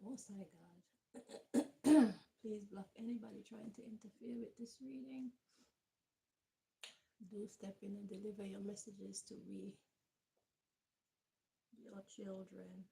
Most High God, please block anybody trying to interfere with this reading. Do step in and deliver your messages to we, your children.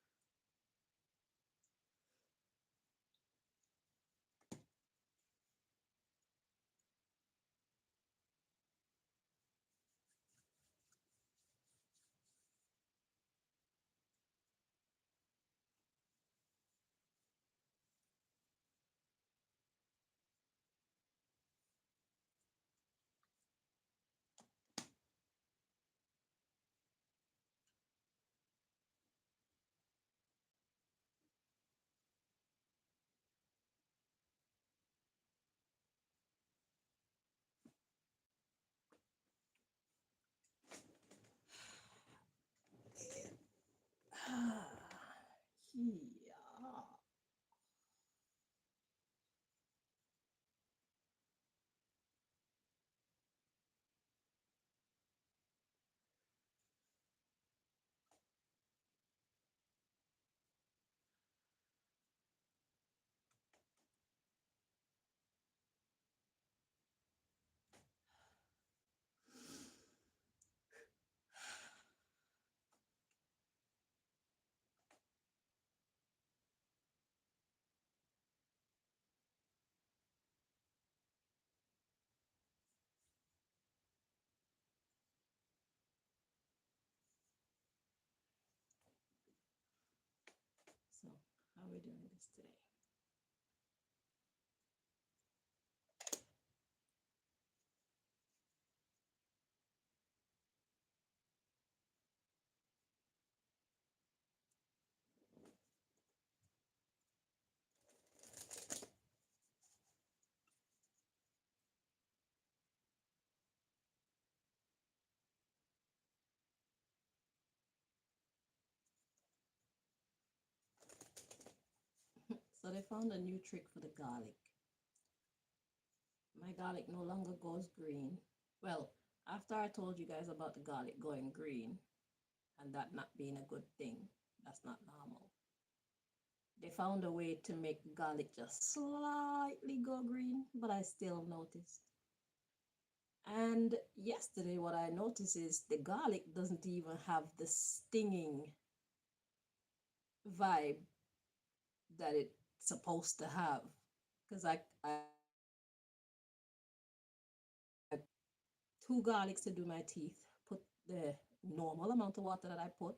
Yeah. So, how are we doing this today? So they found a new trick for the garlic. My garlic no longer goes green. Well, after I told you guys about the garlic going green and that not being a good thing, that's not normal. They found a way to make garlic just slightly go green, but I still noticed. And yesterday, what I noticed is the garlic doesn't even have the stinging vibe that it's supposed to have. Because I two garlics to do my teeth, put the normal amount of water that I put,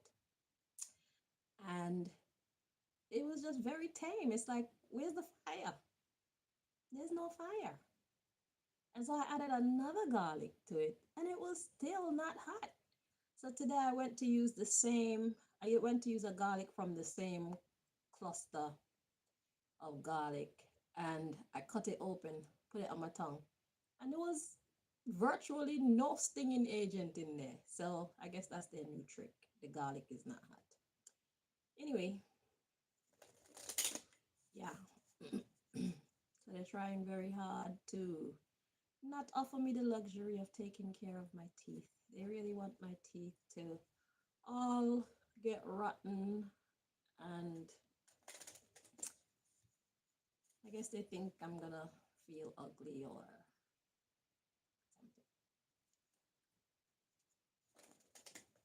and it was just very tame. It's like, where's the fire? There's no fire. And so I added another garlic to it, and it was still not hot. So today I went to use I went to use a garlic from the same cluster of garlic, and I cut it open, put it on my tongue, and there was virtually no stinging agent in there. So I guess that's their new trick. The garlic is not hot. Anyway, yeah. So they're trying very hard to not offer me the luxury of taking care of my teeth. They really want my teeth to all get rotten, and I guess they think I'm gonna feel ugly or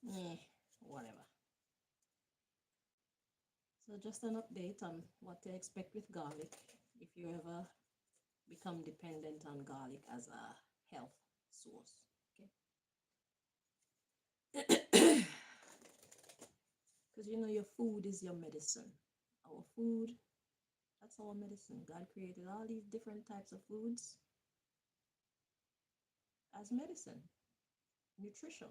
something. Whatever. So just an update on what to expect with garlic if you ever become dependent on garlic as a health source. Okay. Because you know your food is your medicine. Our food, that's our medicine. God created all these different types of foods as medicine, nutrition.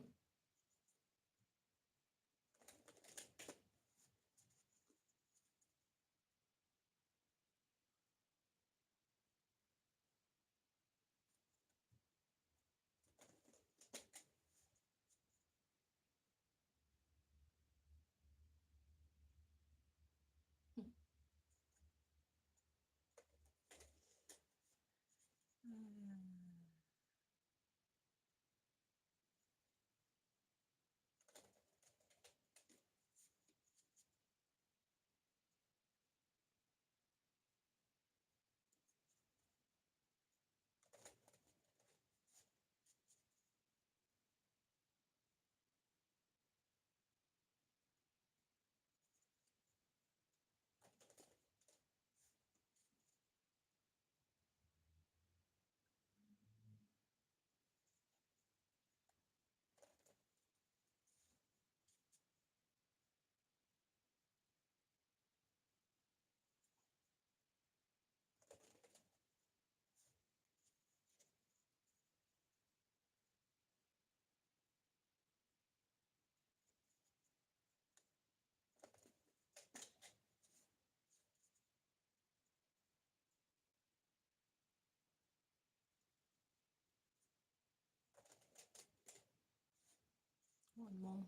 One more.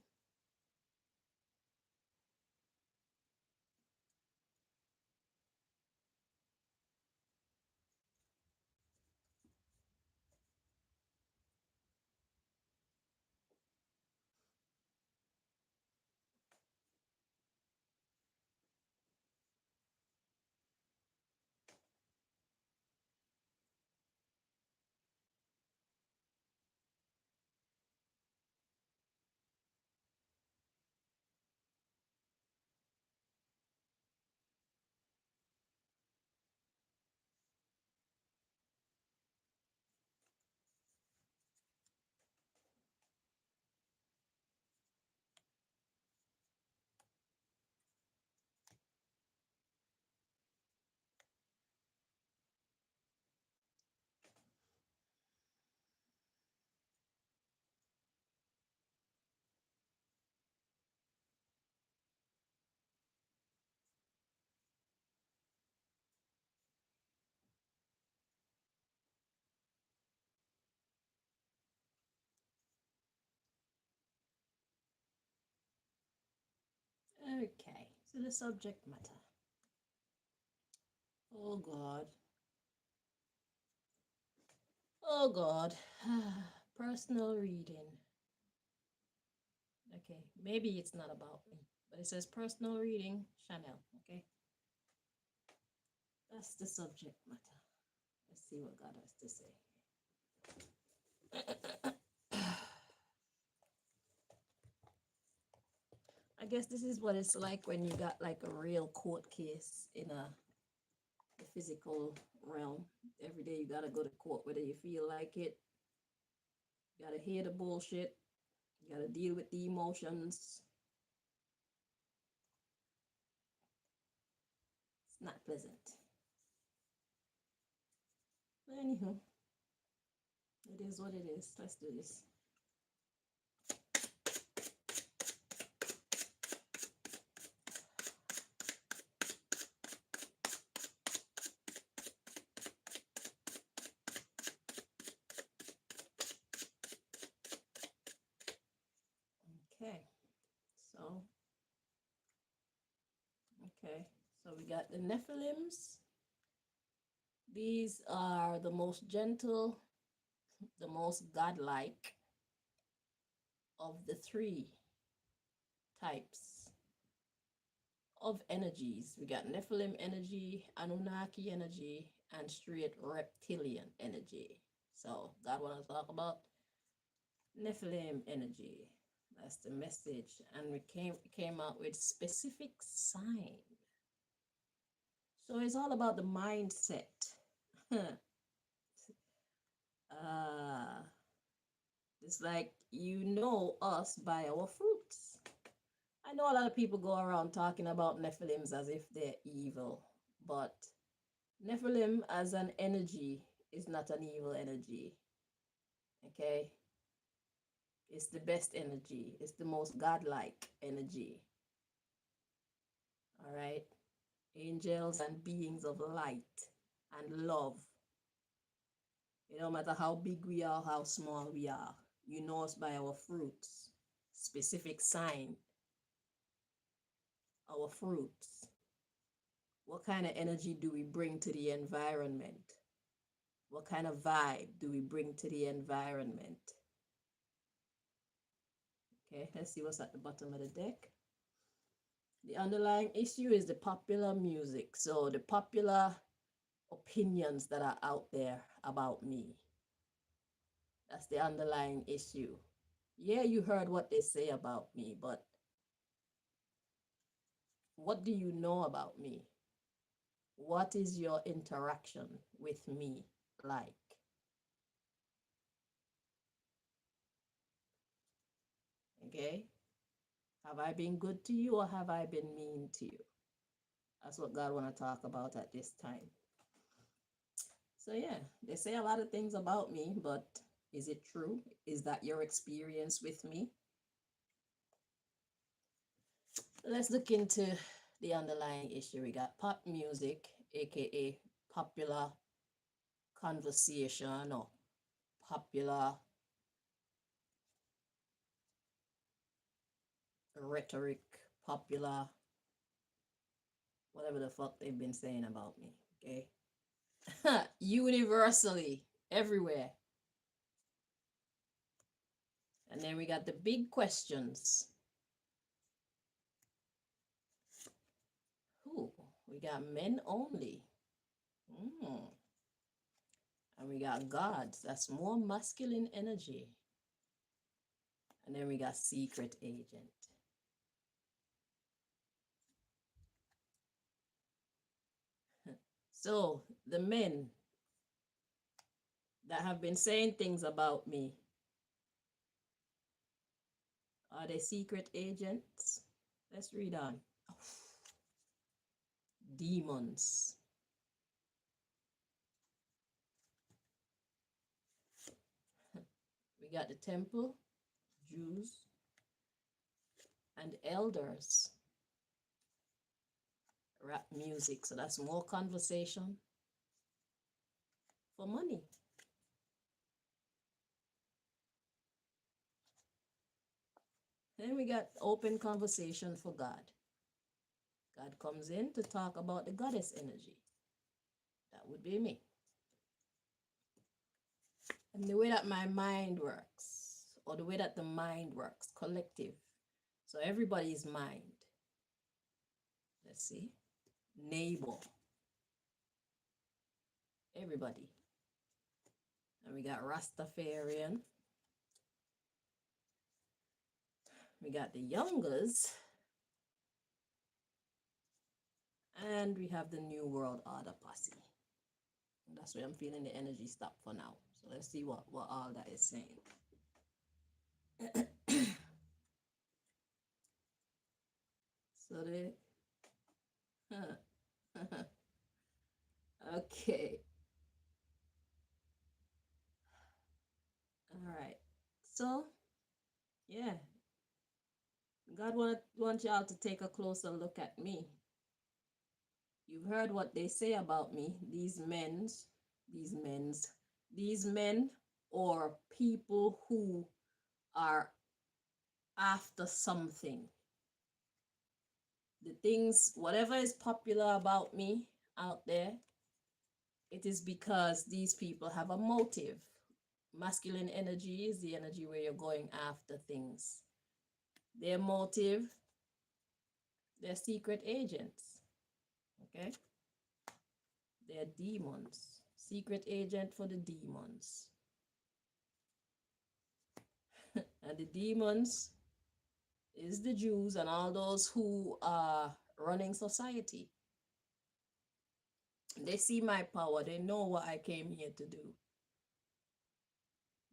Okay, so the subject matter. Oh God. Oh God. Personal reading. Okay, maybe it's not about me, but it says personal reading, Shanel. Okay, that's the subject matter. Let's see what God has to say. I guess this is what it's like when you got like a real court case in the physical realm. Every day you gotta go to court, whether you feel like it. You gotta hear the bullshit. You gotta deal with the emotions. It's not pleasant. But anywho, it is what it is. Let's do this. Okay, so so we got the Nephilims. These are the most gentle, the most godlike of the three types of energies. We got Nephilim energy, Anunnaki energy, and straight reptilian energy. So God want to talk about Nephilim energy. That's the message. And we came out with specific sign. So it's all about the mindset. It's like you know us by our fruits. I know a lot of people go around talking about Nephilims as if they're evil, but Nephilim as an energy is not an evil energy. Okay? It's the best energy, it's the most godlike energy. All right? Angels and beings of light and love. It don't matter how big we are, how small we are. You know us by our fruits. Specific sign. Our fruits. What kind of energy do we bring to the environment? What kind of vibe do we bring to the environment? Okay, let's see what's at the bottom of the deck. The underlying issue is the popular music. So the popular opinions that are out there about me. That's the underlying issue. Yeah, you heard what they say about me, but what do you know about me? What is your interaction with me like? Okay? Have I been good to you or have I been mean to you? That's what God want to talk about at this time. So yeah, they say a lot of things about me, but is it true? Is that your experience with me? Let's look into the underlying issue. We got pop music, aka popular conversation or popular rhetoric, popular, whatever the fuck they've been saying about me. Okay. Universally, everywhere. And then we got the big questions. Ooh, we got men only. Mm. And we got gods. That's more masculine energy. And then we got secret agent. So the men that have been saying things about me, are they secret agents? Let's read on. Demons. We got the temple, Jews, and elders. Rap music. So that's more conversation for money. Then we got open conversation for God. God comes in to talk about the goddess energy. That would be me. And the way that my mind works, or the way that the mind works, collective. So everybody's mind. Let's see. Neighbor. Everybody. And we got Rastafarian. We got the Youngers. And we have the New World Order posse. And that's where I'm feeling the energy stop for now. So let's see what all that is saying. So they... Okay. All right. So, yeah. God want y'all to take a closer look at me. You've heard what they say about me. These men, or people who are after something. The things, whatever is popular about me out there, it is because these people have a motive. Masculine energy is the energy where you're going after things. Their motive, they're secret agents. Okay? They're demons. Secret agent for the demons. And the demons is the Jews and all those who are running society. They see my power. They know what I came here to do.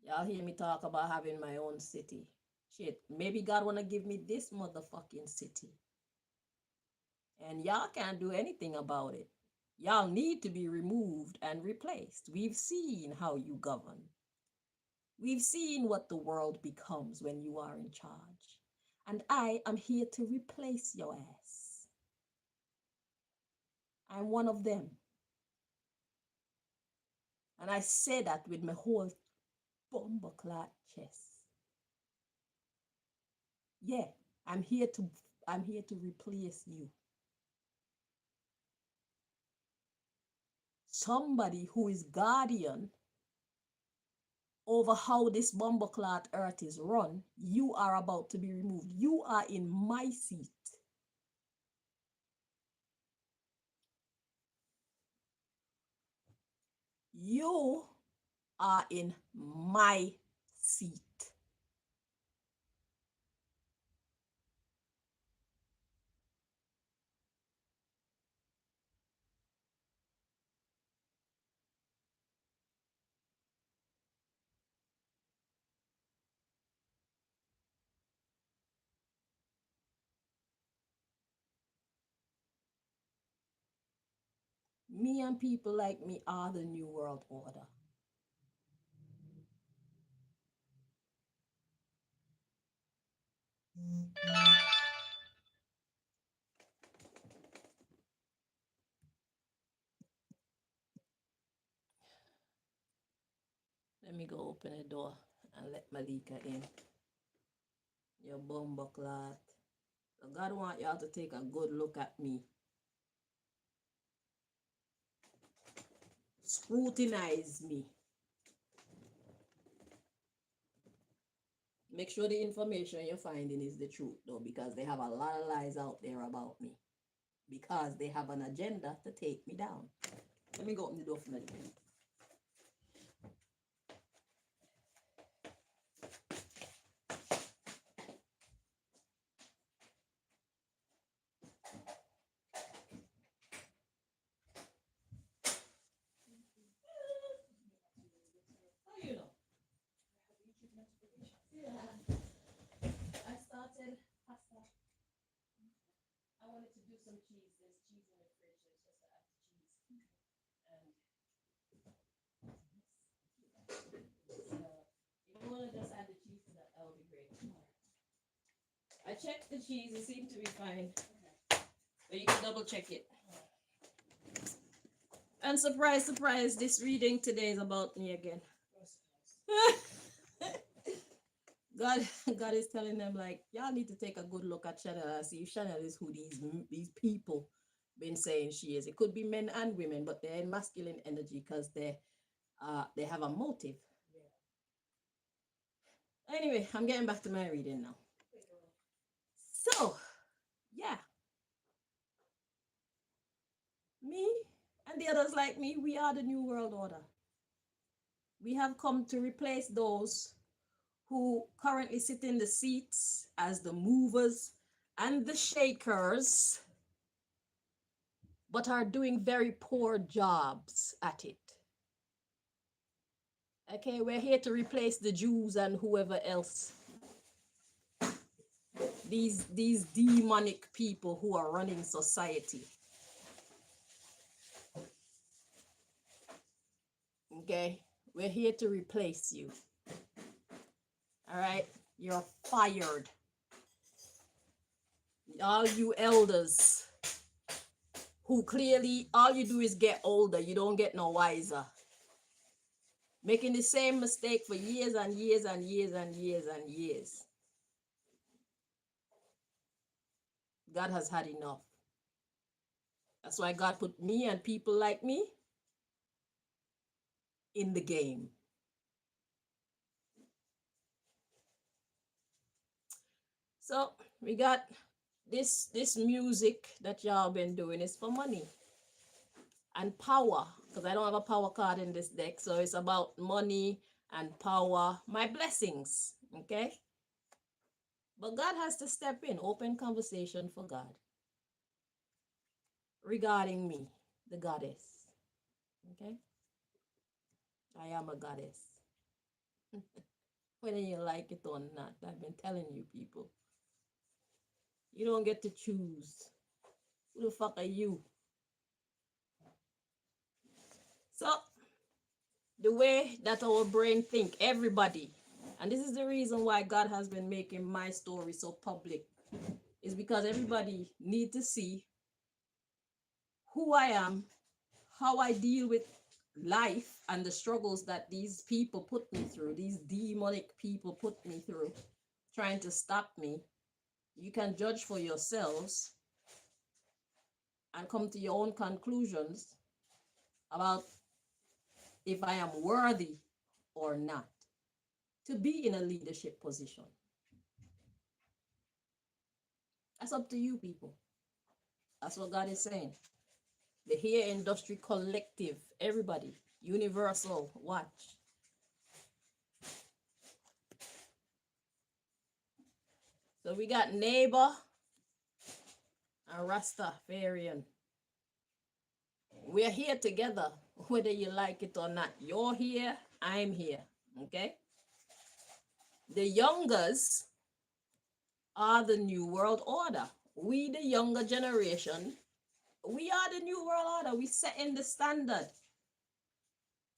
Y'all hear me talk about having my own city. Shit, maybe God want to give me this motherfucking city. And y'all can't do anything about it. Y'all need to be removed and replaced. We've seen how you govern. We've seen what the world becomes when you are in charge. And I am here to replace your ass. I'm one of them. And I say that with my whole bumbleclad chest. Yeah, I'm here to replace you. Somebody who is guardian over how this bumbleclad earth is run, you are about to be removed. You are in my seat. You are in my seat. Me and people like me are the New World Order. Let me go open the door and let Malika in. Your bumbucklat. So God want y'all to take a good look at me. Scrutinize me. Make sure the information you're finding is the truth, though, because they have a lot of lies out there about me. Because they have an agenda to take me down. Let me go open the door for a minute. How you know? Yeah. I started pasta. I wanted to do some cheese. There's cheese in the fridge. It's just to add the cheese. And if you want to just add the cheese to that, that would be great. I checked the cheese. It seemed to be fine. But you can double check it. And surprise, surprise, this reading today is about me again. God is telling them, like, y'all need to take a good look at Shanel and see if Shanel is who these people been saying she is. It could be men and women, but they're in masculine energy because they have a motive. Yeah. Anyway, I'm getting back to my reading now. So, yeah. Me and the others like me, we are the New World Order. We have come to replace those who currently sit in the seats as the movers and the shakers, but are doing very poor jobs at it. Okay, we're here to replace the Jews and whoever else. These demonic people who are running society. Okay, we're here to replace you. All right, you're fired. All you elders who clearly all you do is get older, you don't get no wiser. Making the same mistake for years and years and years and years and years. God has had enough. That's why God put me and people like me in the game. So we got this music that y'all been doing is for money and power, because I don't have a power card in this deck, so it's about money and power, my blessings. Okay, but God has to step in. Open conversation for God regarding me, the goddess. Okay, I am a goddess. Whether you like it or not, I've been telling you people, you don't get to choose. Who the fuck are you? So the way that our brain think, everybody, and this is the reason why God has been making my story so public, is because everybody need to see who I am, how I deal with life and the struggles that these people put me through, these demonic people put me through, trying to stop me. You can judge for yourselves and come to your own conclusions about if I am worthy or not to be in a leadership position. That's up to you people. That's what God is saying. The Hair Industry Collective, everybody, universal, watch. So we got neighbor and Rastafarian. We're here together, whether you like it or not. You're here, I'm here, okay? The youngers are the New World Order. We, the younger generation, we are the New World Order. We set in the standard.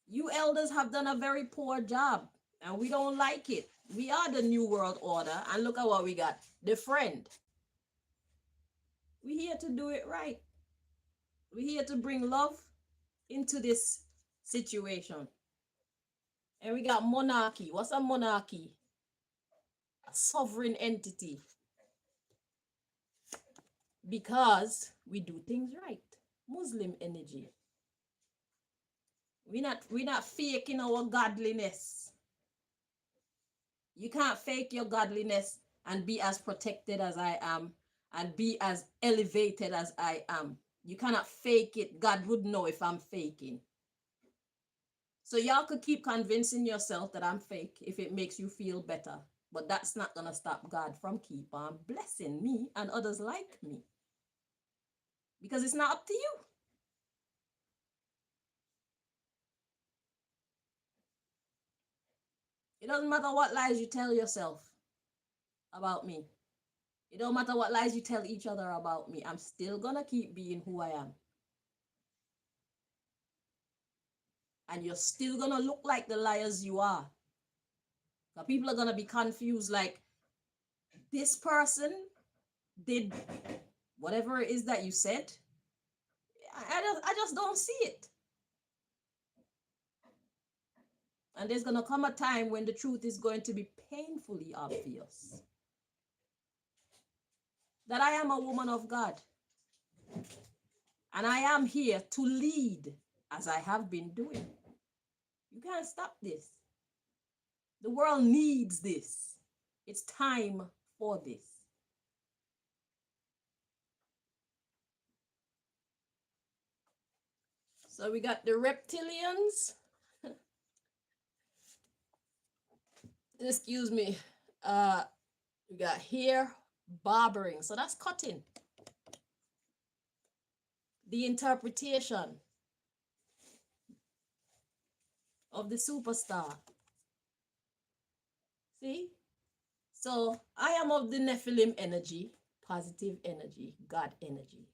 You elders have done a very poor job, and we don't like it. We are the New World Order, and look at what we got. The friend. We're here to do it right. We're here to bring love into this situation. And we got monarchy. What's a monarchy? A sovereign entity. because we do things right. Muslim energy. We're not faking our godliness. You can't fake your godliness and be as protected as I am and be as elevated as I am. You cannot fake it. God would know if I'm faking. So y'all could keep convincing yourself that I'm fake if it makes you feel better. But that's not going to stop God from keep on blessing me and others like me. Because it's not up to you. It doesn't matter what lies you tell yourself about me. It don't matter what lies you tell each other about me. I'm still going to keep being who I am. And you're still going to look like the liars you are. Now, people are going to be confused like, this person did whatever it is that you said. I just don't see it. And there's going to come a time when the truth is going to be painfully obvious. That I am a woman of God. And I am here to lead as I have been doing. You can't stop this. The world needs this. It's time for this. So we got the reptilians. Excuse me. We got hair barbering. So that's cutting. The interpretation of the superstar. See? So I am of the Nephilim energy, positive energy, God energy.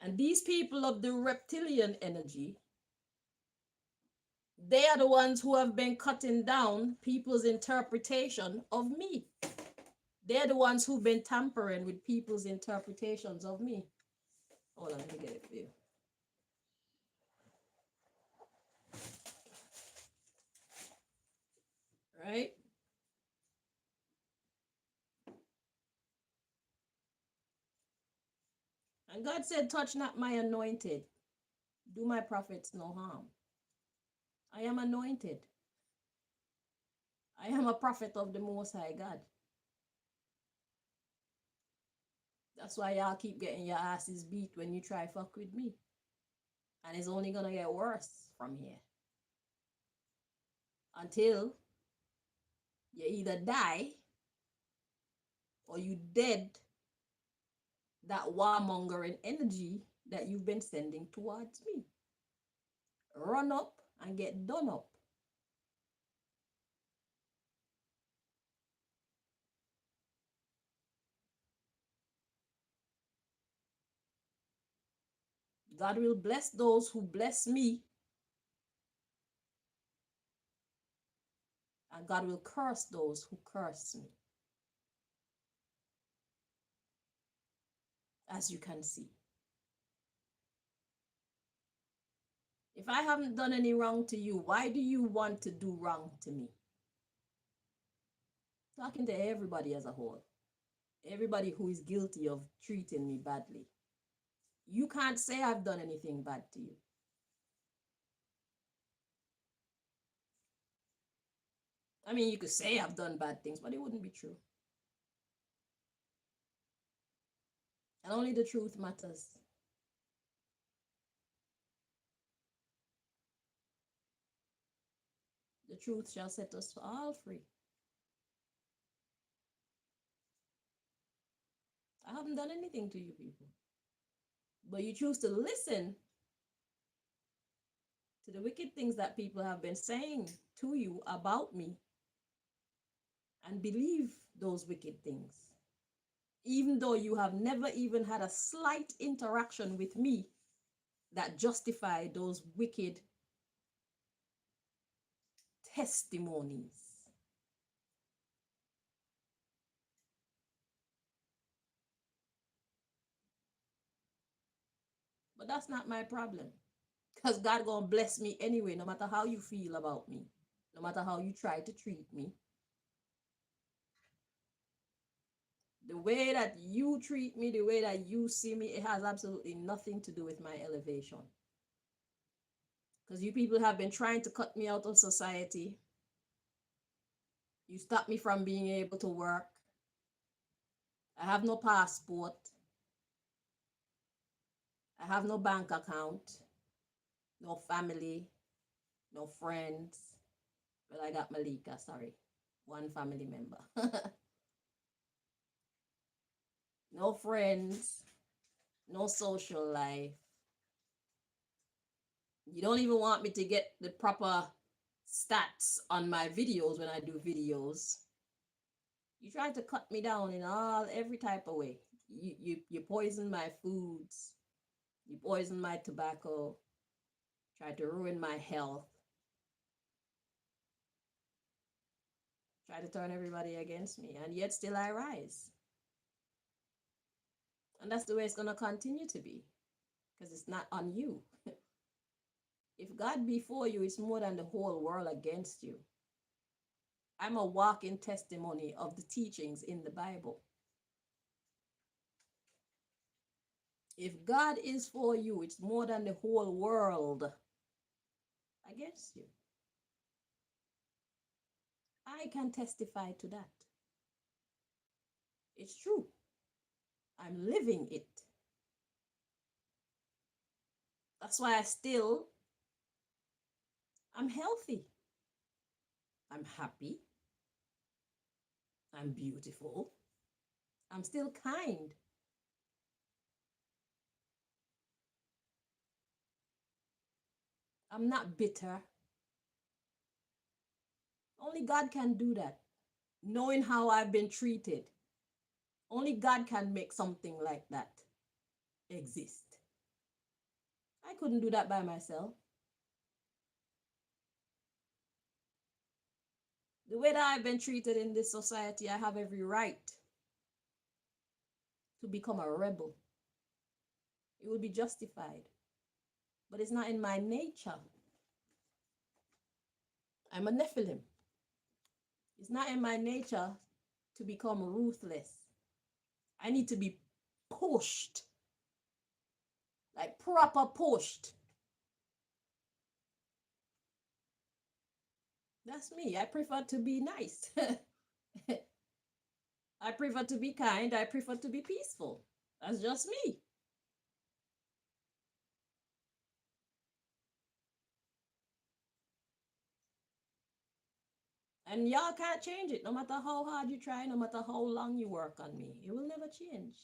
And these people of the reptilian energy, they are the ones who have been cutting down people's interpretation of me. They're the ones who've been tampering with people's interpretations of me. Hold on, let me get it for you. Right? And God said, touch not my anointed. Do my prophets no harm. I am anointed. I am a prophet of the Most High God. That's why y'all keep getting your asses beat when you try fuck with me. And it's only gonna get worse from here. Until you either die or you dead that warmongering energy that you've been sending towards me. Run up and get done up. God will bless those who bless me, and God will curse those who curse me. As you can see. If I haven't done any wrong to you, why do you want to do wrong to me? Talking to everybody as a whole. Everybody who is guilty of treating me badly. You can't say I've done anything bad to you. I mean, you could say I've done bad things, but it wouldn't be true. And only the truth matters. The truth shall set us all free. I haven't done anything to you people. But you choose to listen to the wicked things that people have been saying to you about me and believe those wicked things. Even though you have never even had a slight interaction with me that justify those wicked testimonies. But that's not my problem. Because God gonna bless me anyway, no matter how you feel about me, no matter how you try to treat me. way that you treat me, the way that you see me, it has absolutely nothing to do with my elevation. Because you people have been trying to cut me out of society. You stop me from being able to work. I have no passport. I have no bank account, no family, no friends. Well, I got Malika, sorry. One family member. No friends, no social life. You don't even want me to get the proper stats on my videos when I do videos. You try to cut me down in every type of way. You poison my foods. You poison my tobacco. Try to ruin my health. Try to turn everybody against me. And yet still I rise. And that's the way it's going to continue to be. Because it's not on you. If God be for you, it's more than the whole world against you. I'm a walking testimony of the teachings in the Bible. If God is for you, it's more than the whole world against you. I can testify to that. It's true. I'm living it. That's why I'm healthy. I'm happy. I'm beautiful. I'm still kind. I'm not bitter. Only God can do that. Knowing how I've been treated. Only God can make something like that exist. I couldn't do that by myself. The way that I've been treated in this society, I have every right to become a rebel. It would be justified. But it's not in my nature. I'm a Nephilim. It's not in my nature to become ruthless. I need to be pushed. Like proper pushed. That's me. I prefer to be nice. I prefer to be kind. I prefer to be peaceful. That's just me. And y'all can't change it. No matter how hard you try, no matter how long you work on me, it will never change.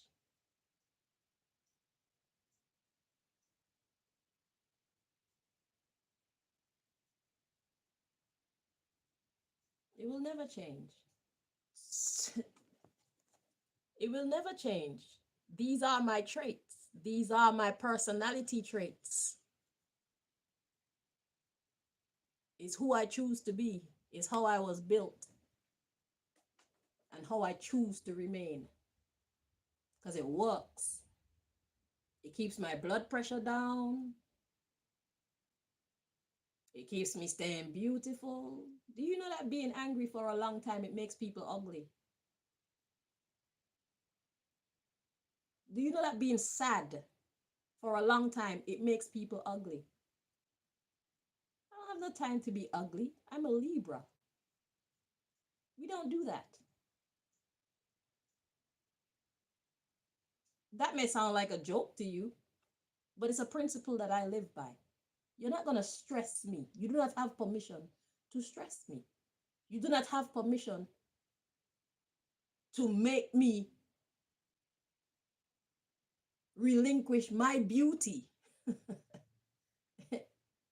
It will never change. It will never change. These are my traits. These are my personality traits. It's who I choose to be. It's how I was built. And how I choose to remain. Because it works. It keeps my blood pressure down. It keeps me staying beautiful. Do you know that being angry for a long time, it makes people ugly? Do you know that being sad for a long time, it makes people ugly? I don't have no time to be ugly. I'm a Libra. We don't do that. That may sound like a joke to you, but it's a principle that I live by. You're not going to stress me. You do not have permission to stress me. You do not have permission to make me relinquish my beauty.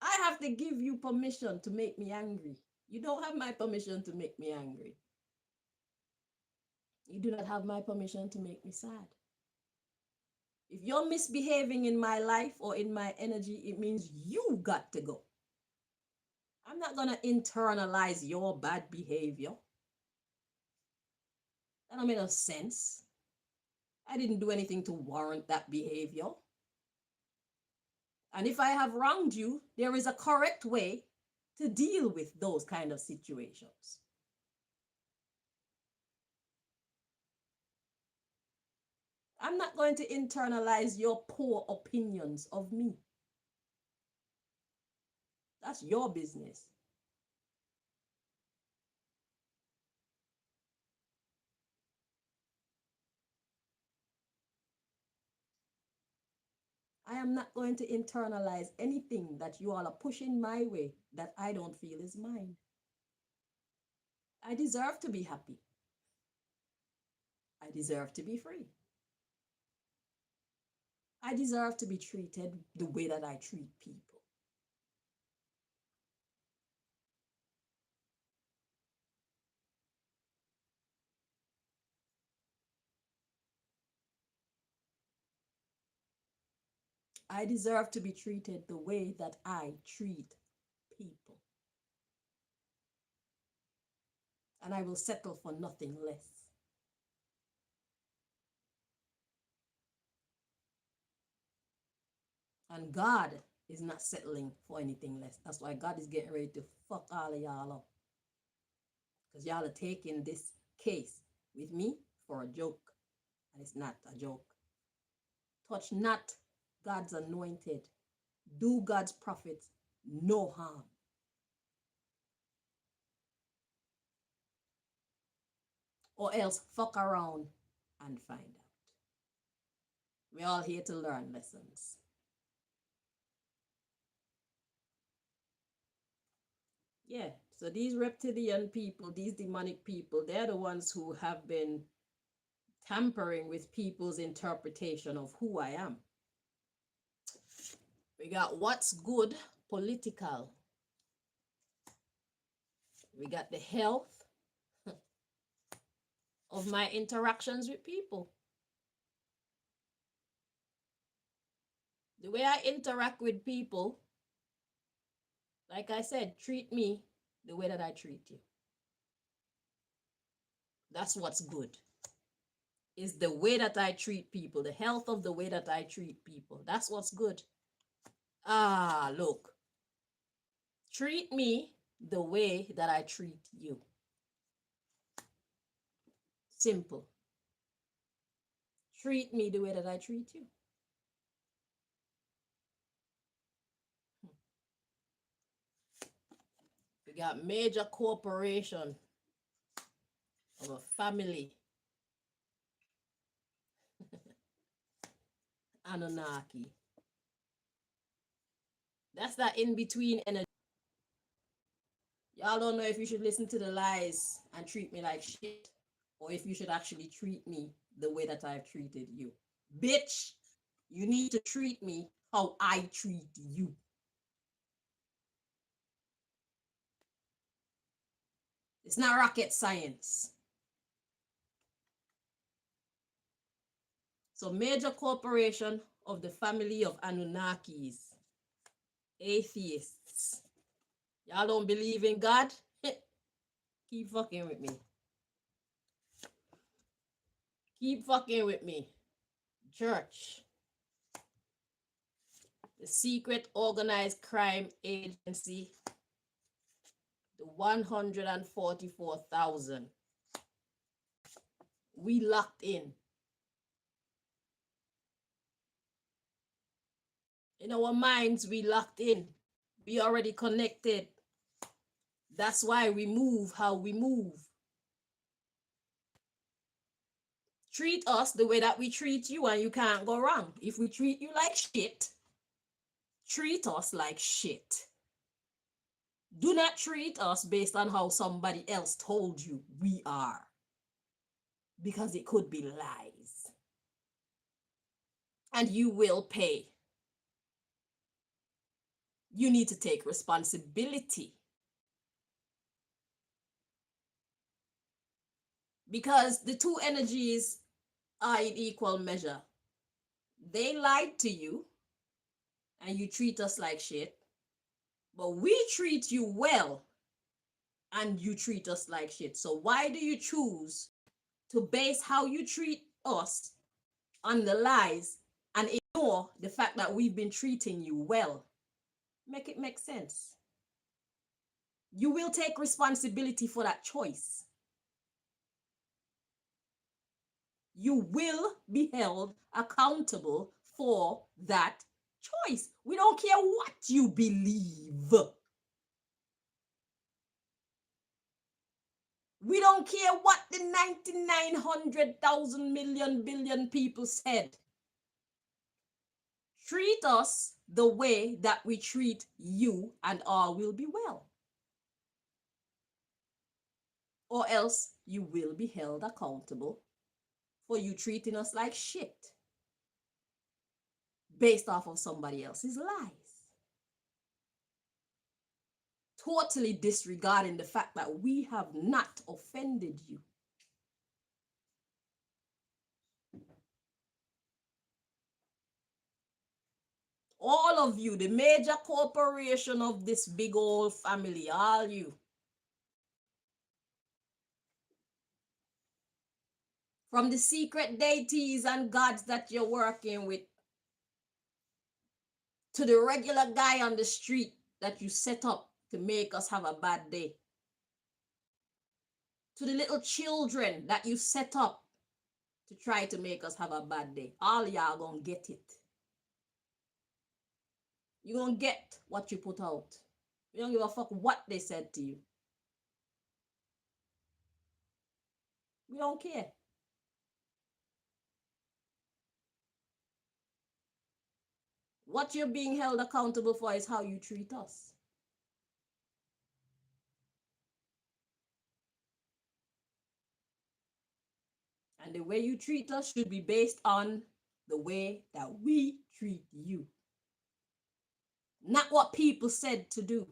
I have to give you permission to make me angry. You don't have my permission to make me angry. You do not have my permission to make me sad. If you're misbehaving in my life or in my energy, it means you got to go. I'm not going to internalize your bad behavior. That don't make no sense. I didn't do anything to warrant that behavior. And if I have wronged you, there is a correct way to deal with those kind of situations. I'm not going to internalize your poor opinions of me. That's your business. I am not going to internalize anything that you all are pushing my way that I don't feel is mine. I deserve to be happy. I deserve to be free. I deserve to be treated the way that I treat people. I deserve to be treated the way that I treat people. And I will settle for nothing less. And God is not settling for anything less. That's why God is getting ready to fuck all of y'all up. Because y'all are taking this case with me for a joke. And it's not a joke. Touch not God's anointed. Do God's prophets no harm. Or else fuck around and find out. We're all here to learn lessons. Yeah, so these reptilian people, these demonic people, they're the ones who have been tampering with people's interpretation of who I am. We got what's good, political. We got the health of my interactions with people. The way I interact with people, like I said, treat me the way that I treat you. That's what's good. Is the way that I treat people, the health of the way that I treat people. That's what's good. Ah, look. Treat me the way that I treat you. Simple. Treat me the way that I treat you. We got major corporation of a family. Anunnaki. That's that in-between energy. Y'all don't know if you should listen to the lies and treat me like shit, or if you should actually treat me the way that I've treated you. Bitch, you need to treat me how I treat you. It's not rocket science. So major corporation of the family of Anunnakis, atheists. Y'all don't believe in God? Keep fucking with me. Keep fucking with me. Church. The secret organized crime agency. The 144,000. We locked in. In our minds, we locked in. We already connected. That's why we move how we move. Treat us the way that we treat you and you can't go wrong. If we treat you like shit, treat us like shit. Do not treat us based on how somebody else told you we are. Because it could be lies. And you will pay. You need to take responsibility. Because the two energies are in equal measure. They lied to you and you treat us like shit. But we treat you well and you treat us like shit. So why do you choose to base how you treat us on the lies and ignore the fact that we've been treating you well? Make it make sense. You will take responsibility for that choice. you will be held accountable for that choice. We don't care what you believe. We don't care what the 99,000 million billion people said. Treat us the way that we treat you, and all will be well. Or else you will be held accountable for you treating us like shit based off of somebody else's lies. Totally disregarding the fact that we have not offended you. All of you, the major corporation of this big old family, all you. From the secret deities and gods that you're working with, to the regular guy on the street that you set up to make us have a bad day, to the little children that you set up to try to make us have a bad day. All y'all gonna get it. You're gonna get what you put out. You don't give a fuck what they said to you. We don't care. What you're being held accountable for is how you treat us. And the way you treat us should be based on the way that we treat you. Not what people said to do.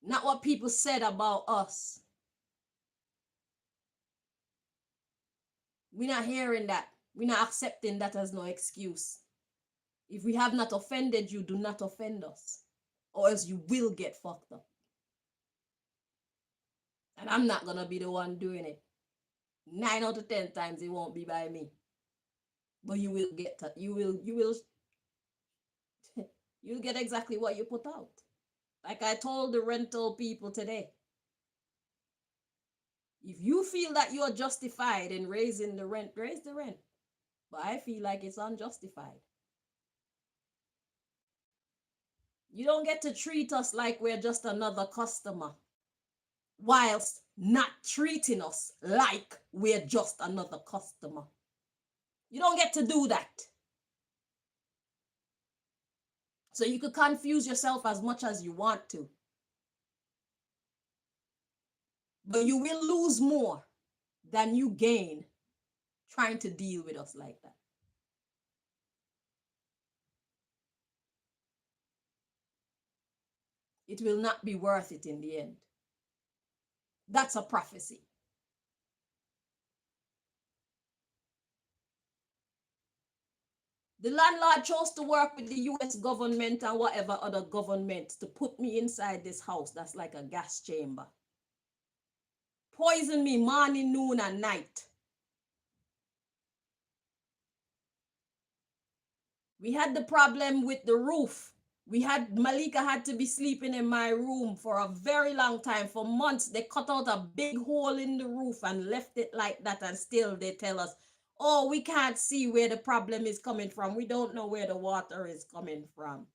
Not what people said about us. We're not hearing that. We're not accepting that as no excuse. If we have not offended you, do not offend us, or else you will get fucked up. And I'm not gonna be the one doing it. 9 out of 10 times it won't be by me. But you will get you'll get exactly what you put out. Like I told the rental people today. If you feel that you are justified in raising the rent, raise the rent. But I feel like it's unjustified. You don't get to treat us like we're just another customer, whilst not treating us like we're just another customer. You don't get to do that. So you could confuse yourself as much as you want to. But you will lose more than you gain trying to deal with us like that. It will not be worth it in the end. That's a prophecy. The landlord chose to work with the US government and whatever other government to put me inside this house that's like a gas chamber. Poison me morning, noon, and night. We had the problem with the roof. Malika had to be sleeping in my room for a very long time. For months, they cut out a big hole in the roof and left it like that. And still they tell us, oh, we can't see where the problem is coming from. We don't know where the water is coming from.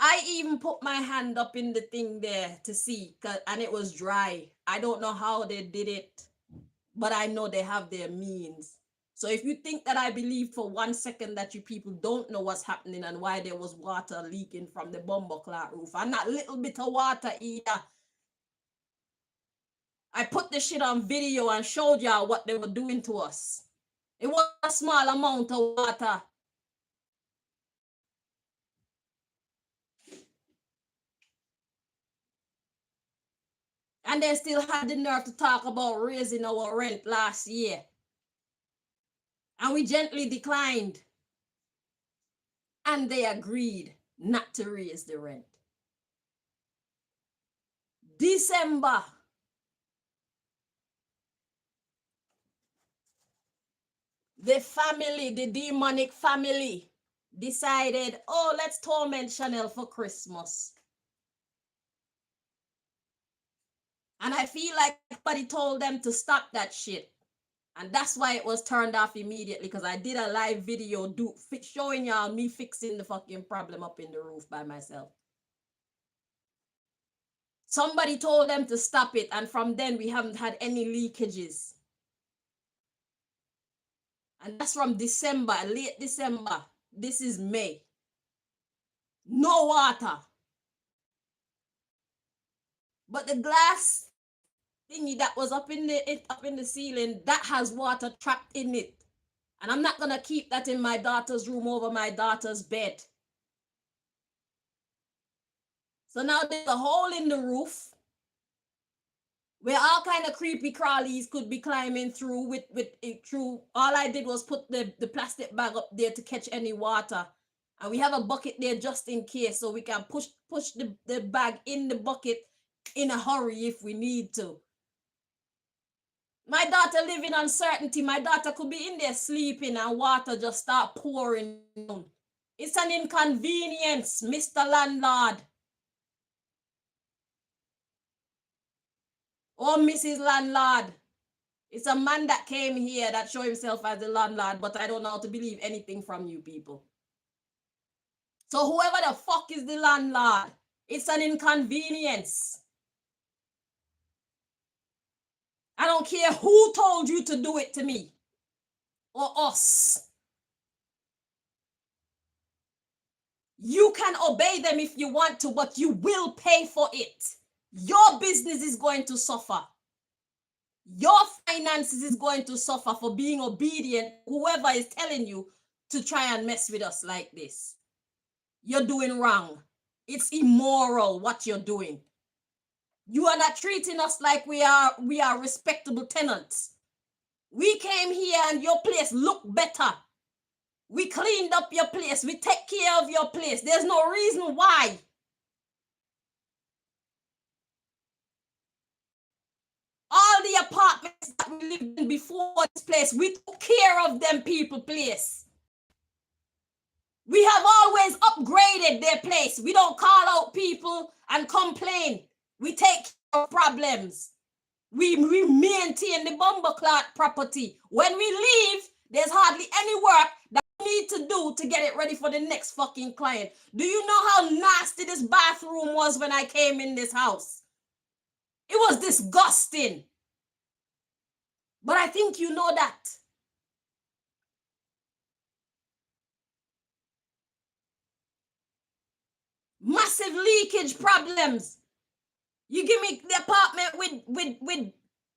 I even put my hand up in the thing there to see, and it was dry. I don't know how they did it, but I know they have their means. So if you think that I believe for 1 second that you people don't know what's happening and why there was water leaking from the bumbleclot roof, and that little bit of water either. I put the shit on video and showed y'all what they were doing to us. It was a small amount of water. And they still had the nerve to talk about raising our rent last year. And we gently declined. And they agreed not to raise the rent. December. The family, the demonic family, decided, oh, let's torment Shanel for Christmas. And I feel like somebody told them to stop that shit. And that's why it was turned off immediately, because I did a live video showing y'all me fixing the fucking problem up in the roof by myself. Somebody told them to stop it, and from then we haven't had any leakages. And that's from December, late December. This is May. No water. But the glass thingy that was up in the ceiling, that has water trapped in it. And I'm not gonna keep that in my daughter's room over my daughter's bed. So now there's a hole in the roof where all kind of creepy crawlies could be climbing through with it through. All I did was put the plastic bag up there to catch any water. And we have a bucket there just in case, so we can push the bag in the bucket in a hurry if we need to. My daughter live in uncertainty. My daughter could be in there sleeping and water just start pouring down. It's an inconvenience, Mr. Landlord. Or Mrs. Landlord. It's a man that came here that show himself as the landlord, but I don't know how to believe anything from you people. So whoever the fuck is the landlord, it's an inconvenience. I don't care who told you to do it to me or us. You can obey them if you want to, but you will pay for it. Your business is going to suffer. Your finances is going to suffer for being obedient, whoever is telling you to try and mess with us like this. You're doing wrong. It's immoral what you're doing. You are not treating us like we are respectable tenants. We came here and your place looked better. We cleaned up your place. We take care of your place. There's no reason why. All the apartments that we lived in before this place, we took care of them people place. We have always upgraded their place. We don't call out people and complain. We take care of problems. We maintain the Bumbleclot property. When we leave, there's hardly any work that we need to do to get it ready for the next fucking client. Do you know how nasty this bathroom was when I came in this house? It was disgusting. But I think you know that. Massive leakage problems. You give me the apartment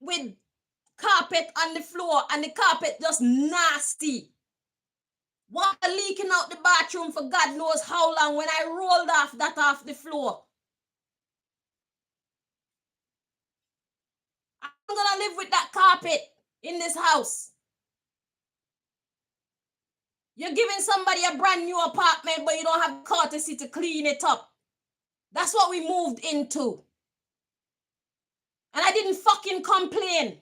with carpet on the floor and the carpet just nasty. Water leaking out the bathroom for God knows how long when I rolled off the floor. I'm gonna live with that carpet in this house. You're giving somebody a brand new apartment, but you don't have courtesy to clean it up. That's what we moved into. And I didn't fucking complain.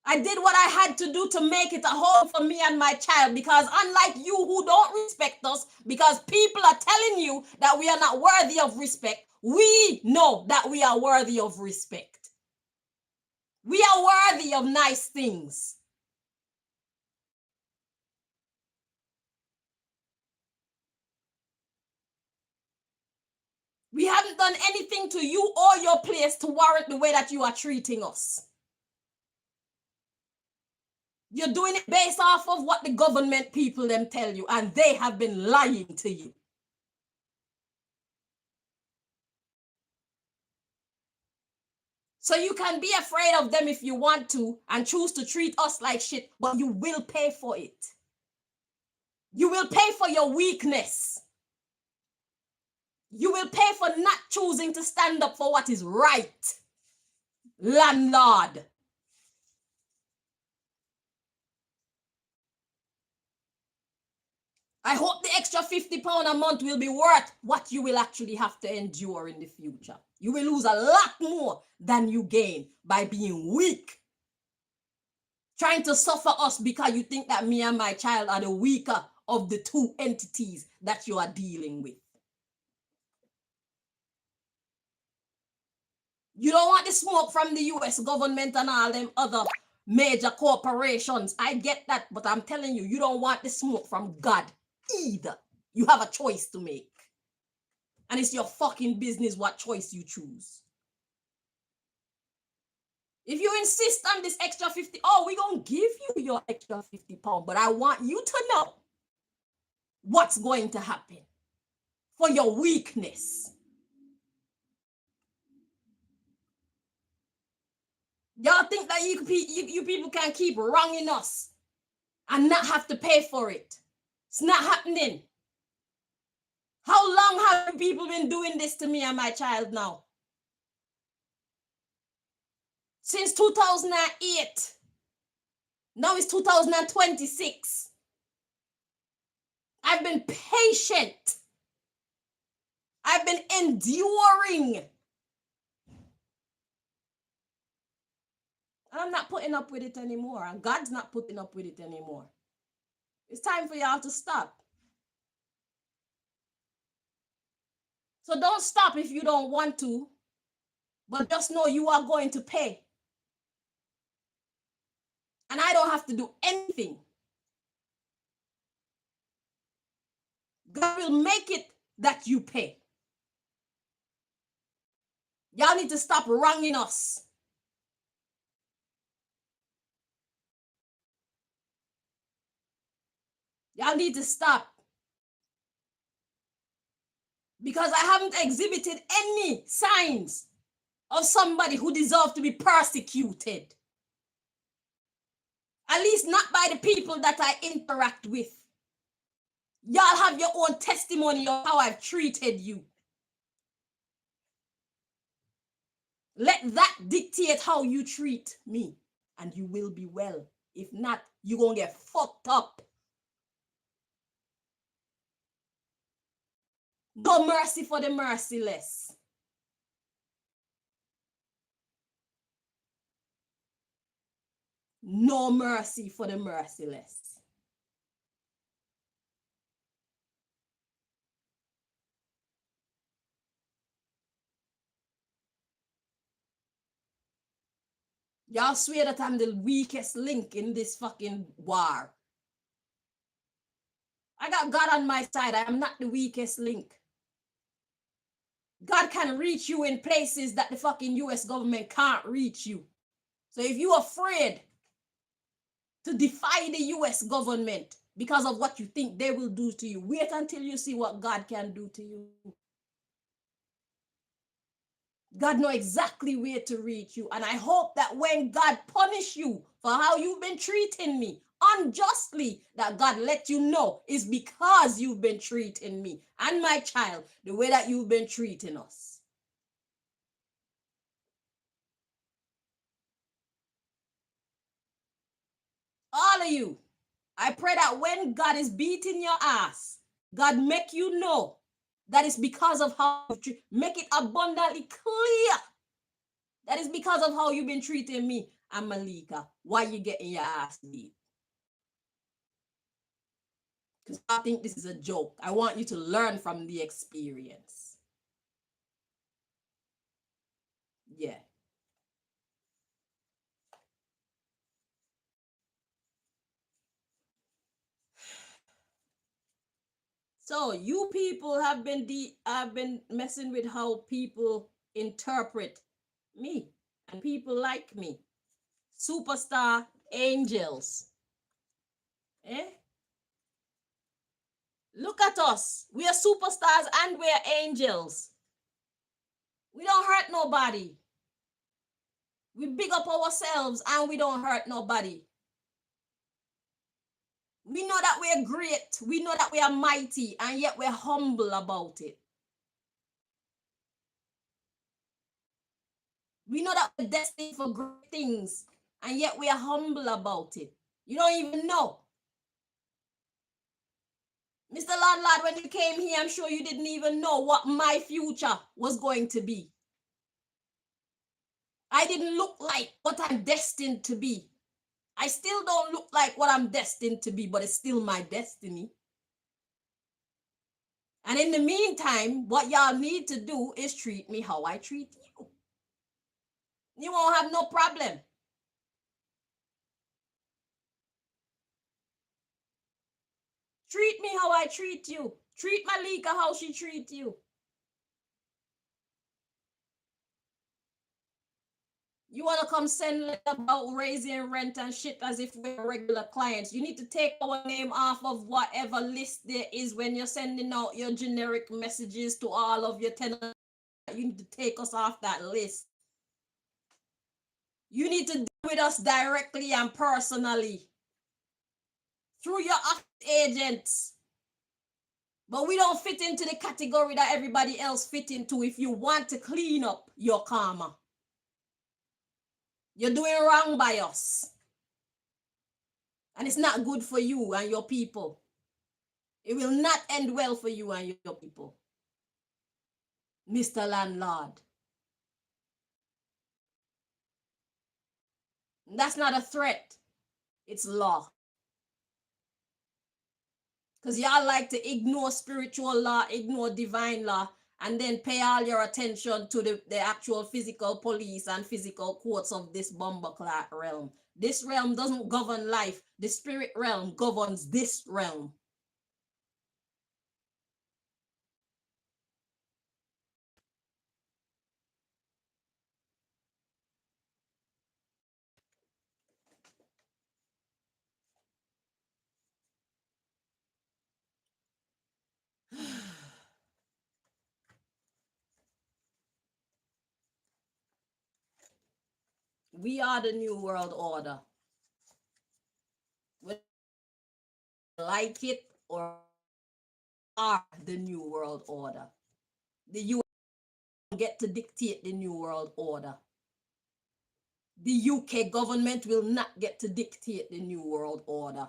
I did what I had to do to make it a home for me and my child, because unlike you who don't respect us, because people are telling you that we are not worthy of respect, we know that we are worthy of respect. We are worthy of nice things. We haven't done anything to you or your place to warrant the way that you are treating us. You're doing it based off of what the government people them tell you, and they have been lying to you. So you can be afraid of them if you want to and choose to treat us like shit, but you will pay for it. You will pay for your weakness. You will pay for not choosing to stand up for what is right. Landlord. I hope the extra £50 a month will be worth what you will actually have to endure in the future. You will lose a lot more than you gain by being weak. Trying to suffer us because you think that me and my child are the weaker of the two entities that you are dealing with. You don't want the smoke from the US government and all them other major corporations. I get that, but I'm telling you, you don't want the smoke from God either. You have a choice to make. And it's your fucking business what choice you choose. If you insist on this extra 50, we're going to give you your extra £50, but I want you to know what's going to happen for your weakness. Y'all think that you people can keep wronging us and not have to pay for it? It's not happening. How long have people been doing this to me and my child now? Since 2008. Now it's 2026. I've been patient. I've been enduring. I'm not putting up with it anymore. And God's not putting up with it anymore. It's time for y'all to stop. So don't stop if you don't want to. But just know you are going to pay. And I don't have to do anything. God will make it that you pay. Y'all need to stop wronging us. Y'all need to stop. Because I haven't exhibited any signs of somebody who deserves to be persecuted. At least not by the people that I interact with. Y'all have your own testimony of how I've treated you. Let that dictate how you treat me, and you will be well. If not, you're going to get fucked up. No mercy for the merciless. No mercy for the merciless. Y'all swear that I'm the weakest link in this fucking war. I got God on my side. I am not the weakest link. God can reach you in places that the fucking US government can't reach you. So if you're afraid to defy the US government because of what you think they will do to you, wait until you see what God can do to you. God knows exactly where to reach you. And I hope that when God punish you for how you've been treating me unjustly, that God let you know is because you've been treating me and my child the way that you've been treating us. All of you, I pray that when God is beating your ass, God make you know that it's because of how you treat, make it abundantly clear that is because of how you've been treating me and Malika. Why you getting your ass beat? Because I think this is a joke. I want you to learn from the experience. Yeah. So you people have been messing with how people interpret me and people like me. Superstar angels. Eh? Look at us. We are superstars and we are angels. We don't hurt nobody. We big up ourselves and we don't hurt nobody. We know that we're great. We know that we are mighty, and yet we're humble about it. We know that we're destined for great things, and yet we are humble about it. You don't even know. Mr. Landlord, when you came here, I'm sure you didn't even know what my future was going to be. I didn't look like what I'm destined to be. I still don't look like what I'm destined to be, but it's still my destiny. And in the meantime, what y'all need to do is treat me how I treat you. You won't have no problem. Treat me how I treat you. Treat Malika how she treat you. You want to come send about raising rent and shit as if we're regular clients. You need to take our name off of whatever list there is when you're sending out your generic messages to all of your tenants. You need to take us off that list. You need to deal with us directly and personally through your agents. But we don't fit into the category that everybody else fit into if you want to clean up your karma. You're doing wrong by us. And it's not good for you and your people. It will not end well for you and your people, Mr. Landlord. That's not a threat. It's law. Because y'all like to ignore spiritual law, ignore divine law, and then pay all your attention to the actual physical police and physical courts of this bumbleclad realm. This realm doesn't govern life. The spirit realm governs this realm. We are the new world order. Whether you like it or are the new world order. The US get to dictate the new world order. The UK government will not get to dictate the new world order.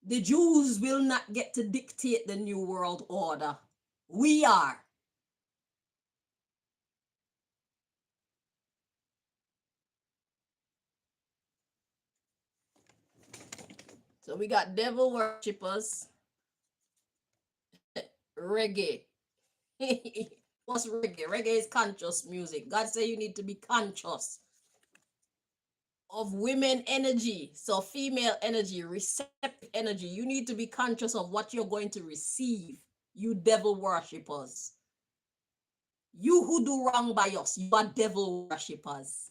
The Jews will not get to dictate the new world order. We are. So we got devil worshippers, reggae. What's reggae? Reggae is conscious music. God said you need to be conscious of women energy. So female energy, receptive energy. You need to be conscious of what you're going to receive, you devil worshippers. You who do wrong by us, you are devil worshippers.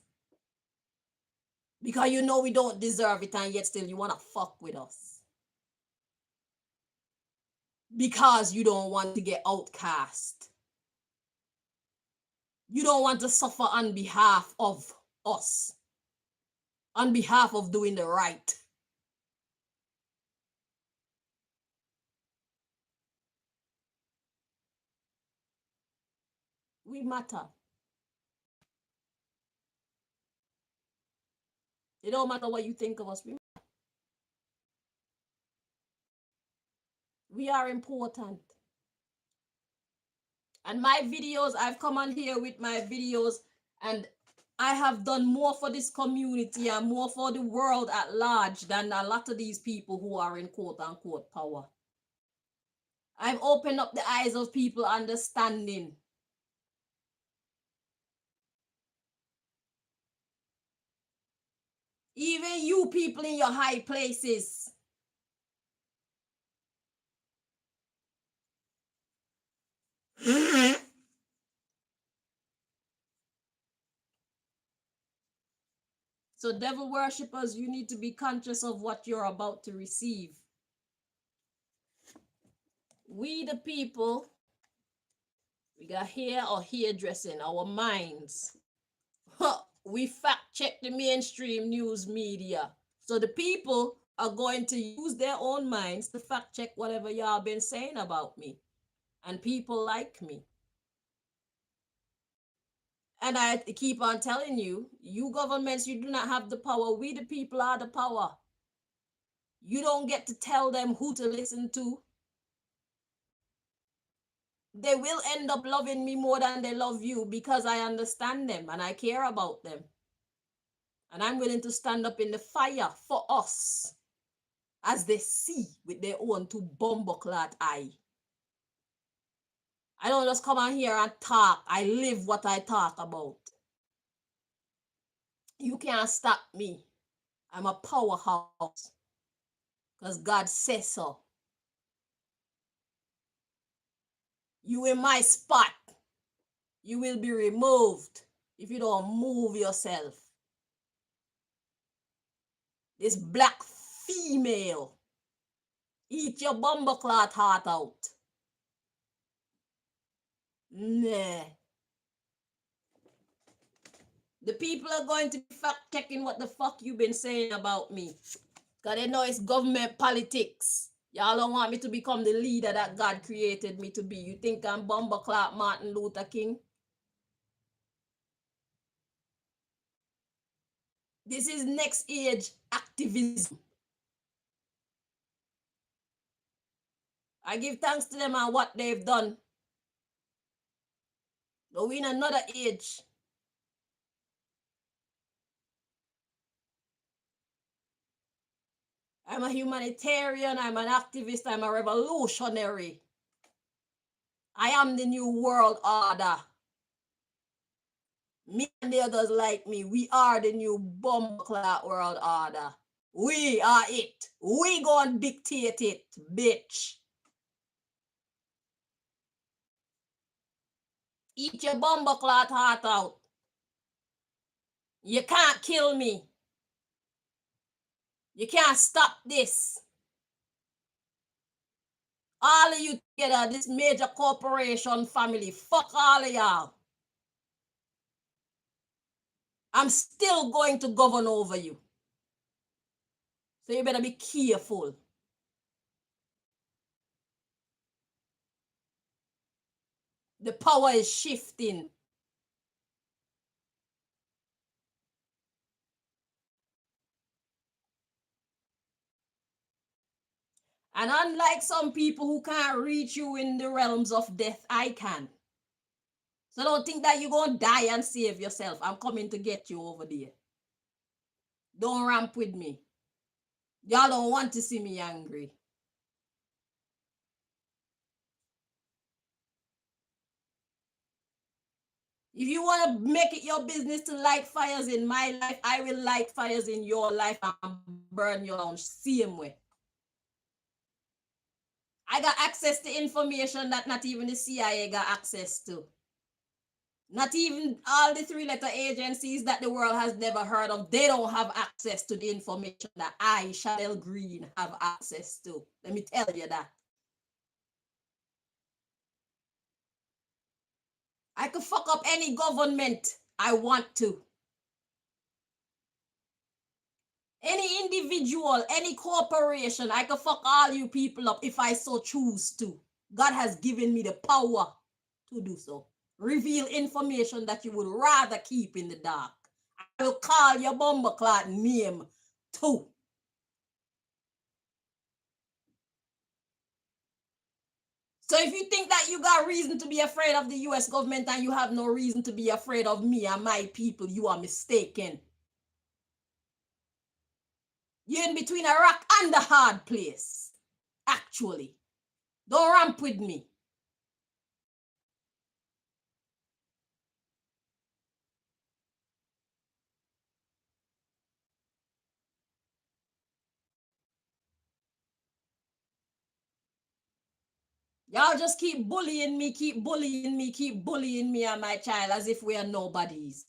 Because you know we don't deserve it and yet still you want to fuck with us. Because you don't want to get outcast. You don't want to suffer on behalf of us. On behalf of doing the right. We matter. It don't matter what you think of us. We are important. And my videos, I've come on here with my videos and I have done more for this community and more for the world at large than a lot of these people who are in quote unquote power. I've opened up the eyes of people understanding. Even you people in your high places. So devil worshippers, you need to be conscious of what you're about to receive. We the people, we got hair or hairdressing, our minds. We fact check the mainstream news media. So the people are going to use their own minds to fact check whatever y'all been saying about me. And people like me. And I keep on telling you, you governments, you do not have the power. We the people are the power. You don't get to tell them who to listen to. They will end up loving me more than they love you because I understand them and I care about them. And I'm willing to stand up in the fire for us as they see with their own two bumbleclad eye. I don't just come on here and talk. I live what I talk about. You can't stop me. I'm a powerhouse. Because God says so. You in my spot. You will be removed if you don't move yourself. This black female, eat your bumbleclot heart out. Nah. The people are going to be fact checking what the fuck you been saying about me. Because they know it's government politics. Y'all don't want me to become the leader that God created me to be. You think I'm bumbleclot Martin Luther King? This is next age activism. I give thanks to them and what they've done. But we're in another age. I'm a humanitarian, I'm an activist, I'm a revolutionary. I am the new world order. Me and the others like me, we are the new bumbleclot world order. We are it. We gonna dictate it, bitch. Eat your bumbleclot heart out. You can't kill me. You can't stop this. All of you together, this major corporation family, fuck all of y'all. I'm still going to govern over you. So you better be careful. The power is shifting. And unlike some people who can't reach you in the realms of death, I can. So don't think that you're going to die and save yourself. I'm coming to get you over there. Don't ramp with me. Y'all don't want to see me angry. If you want to make it your business to light fires in my life, I will light fires in your life and burn your own same way. I got access to information that not even the CIA got access to. Not even all the three-letter agencies that the world has never heard of. They don't have access to the information that I, Shanel Greene, have access to. Let me tell you that. I could fuck up any government I want to. Any individual, any corporation, I could fuck all you people up if I so choose to. God has given me the power to do so. Reveal information that you would rather keep in the dark. I will call your bumbleclot name too. So if you think that you got reason to be afraid of the US government and you have no reason to be afraid of me and my people, you are mistaken. You're in between a rock and a hard place, actually. Don't ramp with me. Y'all just keep bullying me, keep bullying me, keep bullying me and my child as if we are nobodies.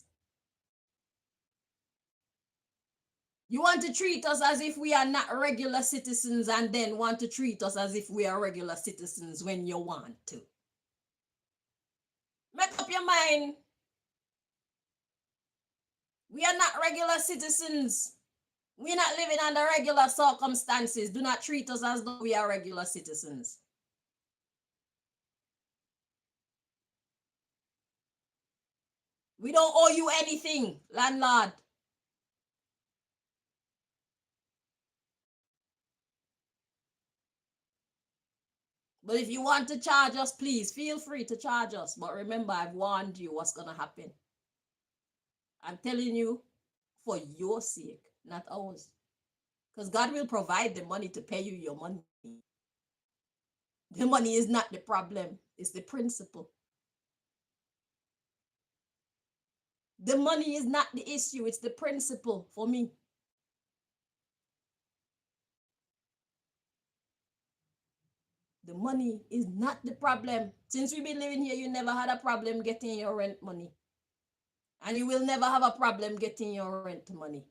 You want to treat us as if we are not regular citizens and then want to treat us as if we are regular citizens when you want to. Make up your mind. We are not regular citizens. We're not living under regular circumstances. Do not treat us as though we are regular citizens. We don't owe you anything, landlord. But if you want to charge us, please feel free to charge us. But remember, I've warned you what's going to happen. I'm telling you for your sake, not ours. Because God will provide the money to pay you your money. The money is not the problem, it's the principle. The money is not the issue, it's the principle for me. The money is not the problem. Since we've been living here, you never had a problem getting your rent money. And you will never have a problem getting your rent money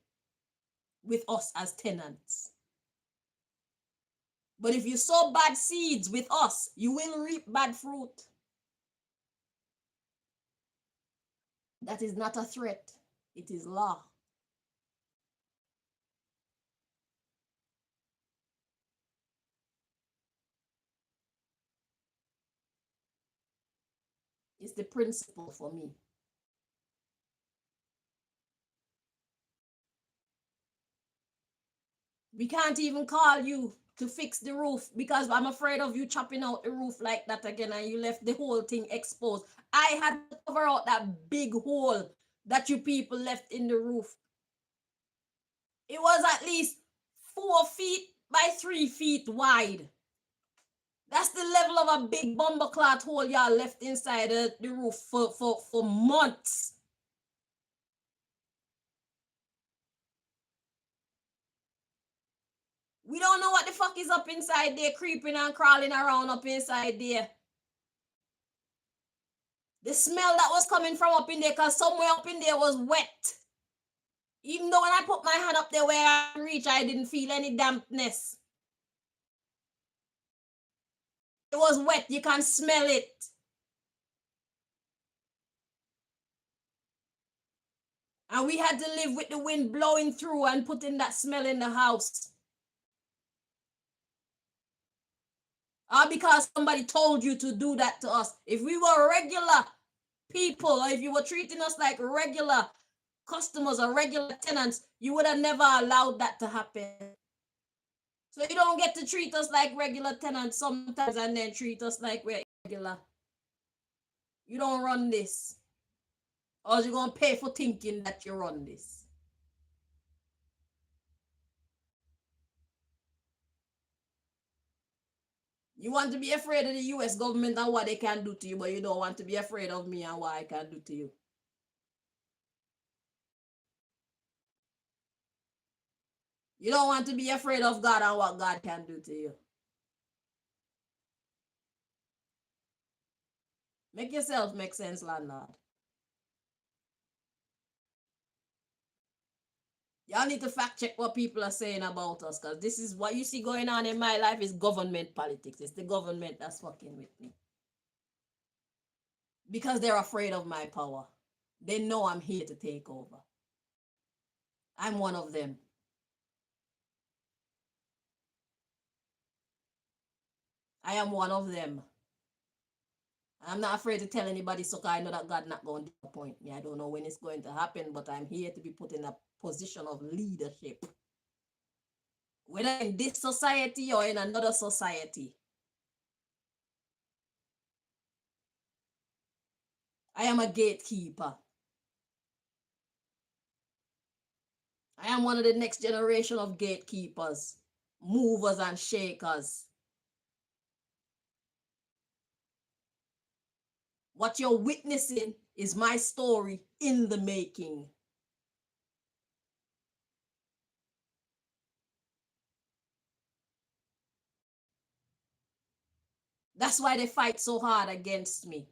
with us as tenants. But if you sow bad seeds with us, you will reap bad fruit. That is not a threat. It is law. It's the principle for me. We can't even call you to fix the roof because I'm afraid of you chopping out the roof like that again and you left the whole thing exposed. I had to cover out that big hole that you people left in the roof. It was at least 4 feet by 3 feet wide. That's the level of a big bomber cloth hole y'all left inside the roof for months. We don't know what the fuck is up inside there, creeping and crawling around up inside there. The smell that was coming from up in there, because somewhere up in there was wet. Even though when I put my hand up there where I reach, I didn't feel any dampness. It was wet. You can smell it. And we had to live with the wind blowing through and putting that smell in the house. All because somebody told you to do that to us. If we were regular people, or if you were treating us like regular customers or regular tenants, you would have never allowed that to happen. So you don't get to treat us like regular tenants sometimes and then treat us like we're irregular. You don't run this. Or you're going to pay for thinking that you run this. You want to be afraid of the US government and what they can do to you, but you don't want to be afraid of me and what I can do to you. You don't want to be afraid of God and what God can do to you. Make yourself make sense, landlord. Y'all need to fact check what people are saying about us, because this is what you see going on in my life is government politics. It's the government that's fucking with me. Because they're afraid of my power. They know I'm here to take over. I'm one of them. I am one of them. I'm not afraid to tell anybody, so I know that God not going to disappoint me. I don't know when it's going to happen, but I'm here to be put in a position of leadership. Whether in this society or in another society. I am a gatekeeper. I am one of the next generation of gatekeepers, movers and shakers. What you're witnessing is my story in the making. That's why they fight so hard against me.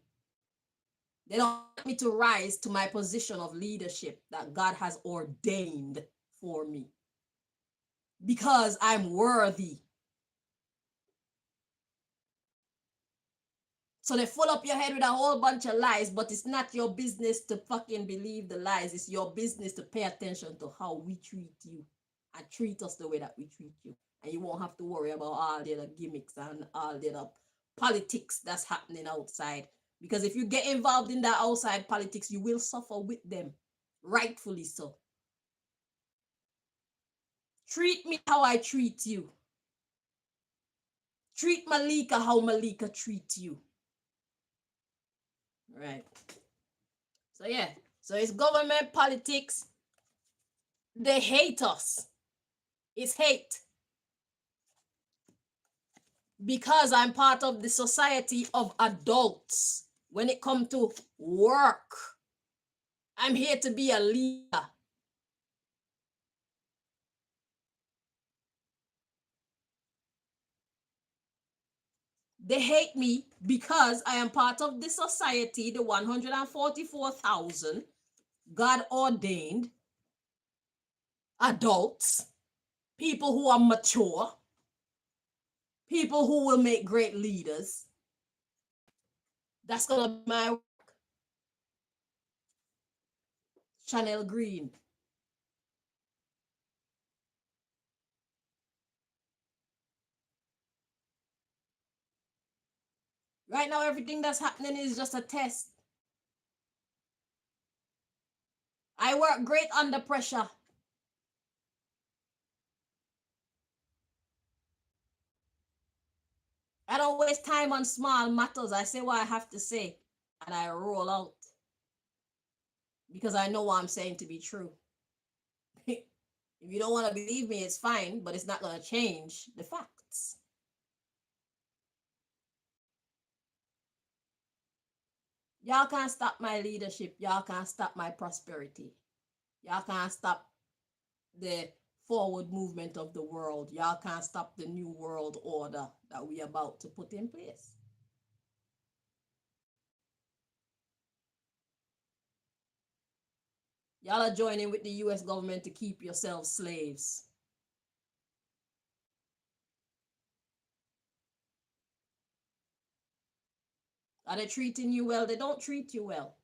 They don't want me to rise to my position of leadership that God has ordained for me. Because I'm worthy. So they fill up your head with a whole bunch of lies, but it's not your business to fucking believe the lies. It's your business to pay attention to how we treat you and treat us the way that we treat you. And you won't have to worry about all the other gimmicks and all the other politics that's happening outside. Because if you get involved in that outside politics, you will suffer with them. Rightfully so. Treat me how I treat you. Treat Malika how Malika treats you. Right. So yeah. So it's government politics. They hate us. It's hate. Because I'm part of the society of adults. When it comes to work, I'm here to be a leader. They hate me because I am part of the society, the 144,000 God ordained adults, people who are mature, people who will make great leaders. That's going to be my Shanel Greene. Right now, everything that's happening is just a test. I work great under pressure. I don't waste time on small matters. I say what I have to say and I roll out because I know what I'm saying to be true. If you don't want to believe me, it's fine, but it's not going to change the facts. Y'all can't stop my leadership. Y'all can't stop my prosperity. Y'all can't stop the forward movement of the world. Y'all can't stop the new world order that we're about to put in place. Y'all are joining with the US government to keep yourselves slaves. Are they treating you well? They don't treat you well.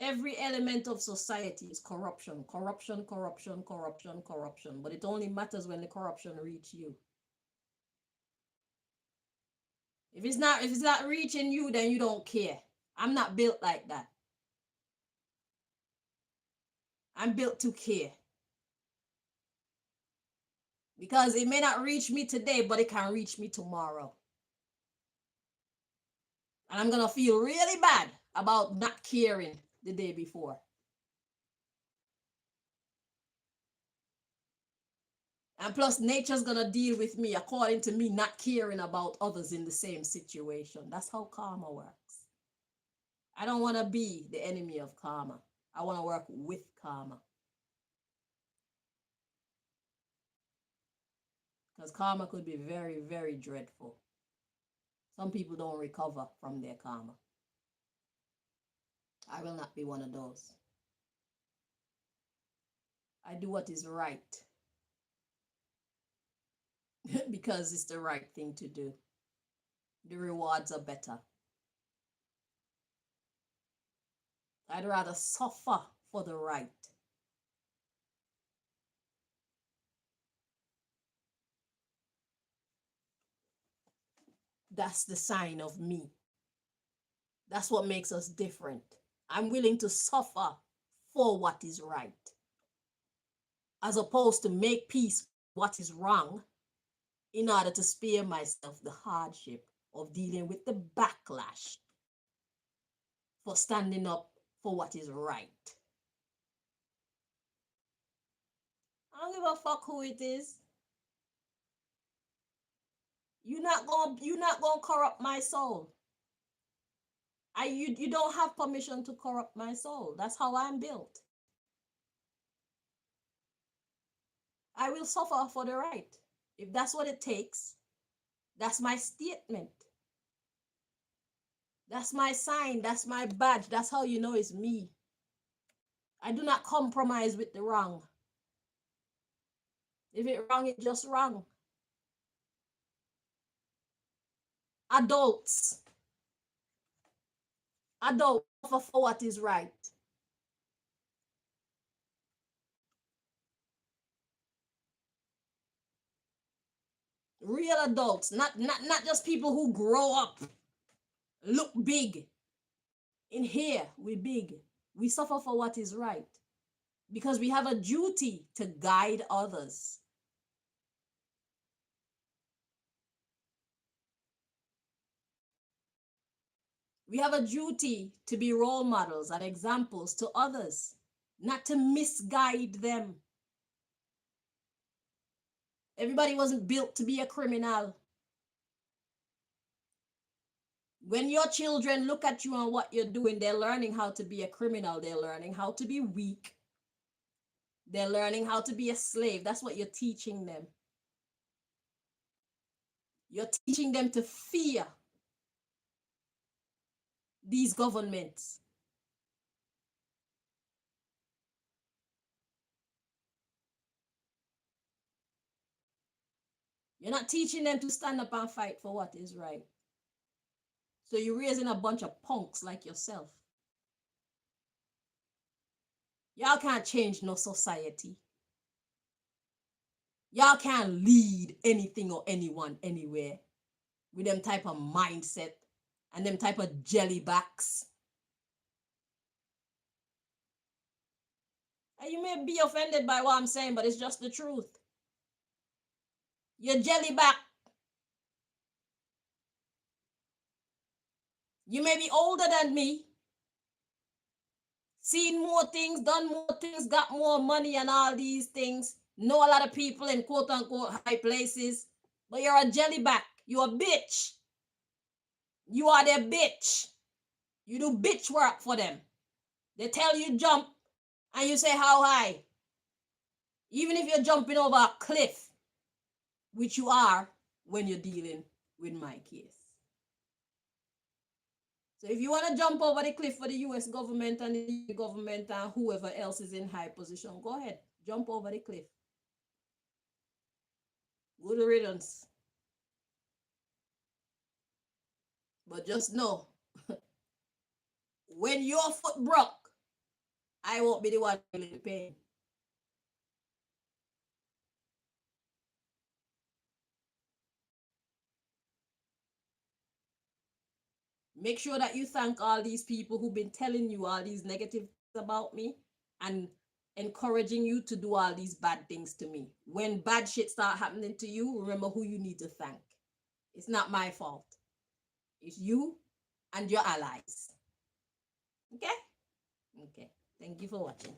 Every element of society is corruption, corruption, corruption, corruption, corruption. But it only matters when the corruption reach you. If it's not reaching you, then you don't care. I'm not built like that. I'm built to care. Because it may not reach me today, but it can reach me tomorrow. And I'm gonna feel really bad about not caring the day before. And plus, nature's gonna deal with me according to me not caring about others in the same situation. That's how karma works. I don't want to be the enemy of karma. I want to work with karma. Because karma could be very, very dreadful. Some people don't recover from their karma. I will not be one of those. I do what is right because it's the right thing to do. The rewards are better. I'd rather suffer for the right. That's the sign of me. That's what makes us different. I'm willing to suffer for what is right, as opposed to make peace what is wrong in order to spare myself the hardship of dealing with the backlash for standing up for what is right. I don't give a fuck who it is. You're not gonna corrupt my soul. You don't have permission to corrupt my soul. That's how I'm built. I will suffer for the right. If that's what it takes, that's my statement. That's my sign. That's my badge. That's how you know it's me. I do not compromise with the wrong. If it's wrong, it's just wrong. Adults suffer for what is right. Real adults, not just people who grow up, look big. In here, we big. We suffer for what is right because we have a duty to guide others. We have a duty to be role models and examples to others, not to misguide them. Everybody wasn't built to be a criminal. When your children look at you and what you're doing, they're learning how to be a criminal. They're learning how to be weak. They're learning how to be a slave. That's what you're teaching them. You're teaching them to fear these governments. You're not teaching them to stand up and fight for what is right. So you're raising a bunch of punks like yourself. Y'all can't change no society. Y'all can't lead anything or anyone anywhere with them type of mindset and them type of jellybacks. And you may be offended by what I'm saying, but it's just the truth. You're jellyback. You may be older than me, seen more things, done more things, got more money and all these things, know a lot of people in quote unquote high places, but you're a jellyback. You're a bitch. You are their bitch. You do bitch work for them. They tell you jump and you say how high. Even if you're jumping over a cliff, which you are when you're dealing with my case. So if you want to jump over the cliff for the US government and the government and whoever else is in high position, go ahead, jump over the cliff. Good riddance. But just know, when your foot broke, I won't be the one feeling the pain. Make sure that you thank all these people who've been telling you all these negative things about me and encouraging you to do all these bad things to me. When bad shit start happening to you, remember who you need to thank. It's not my fault. It's you and your allies. Okay? Okay. Thank you for watching.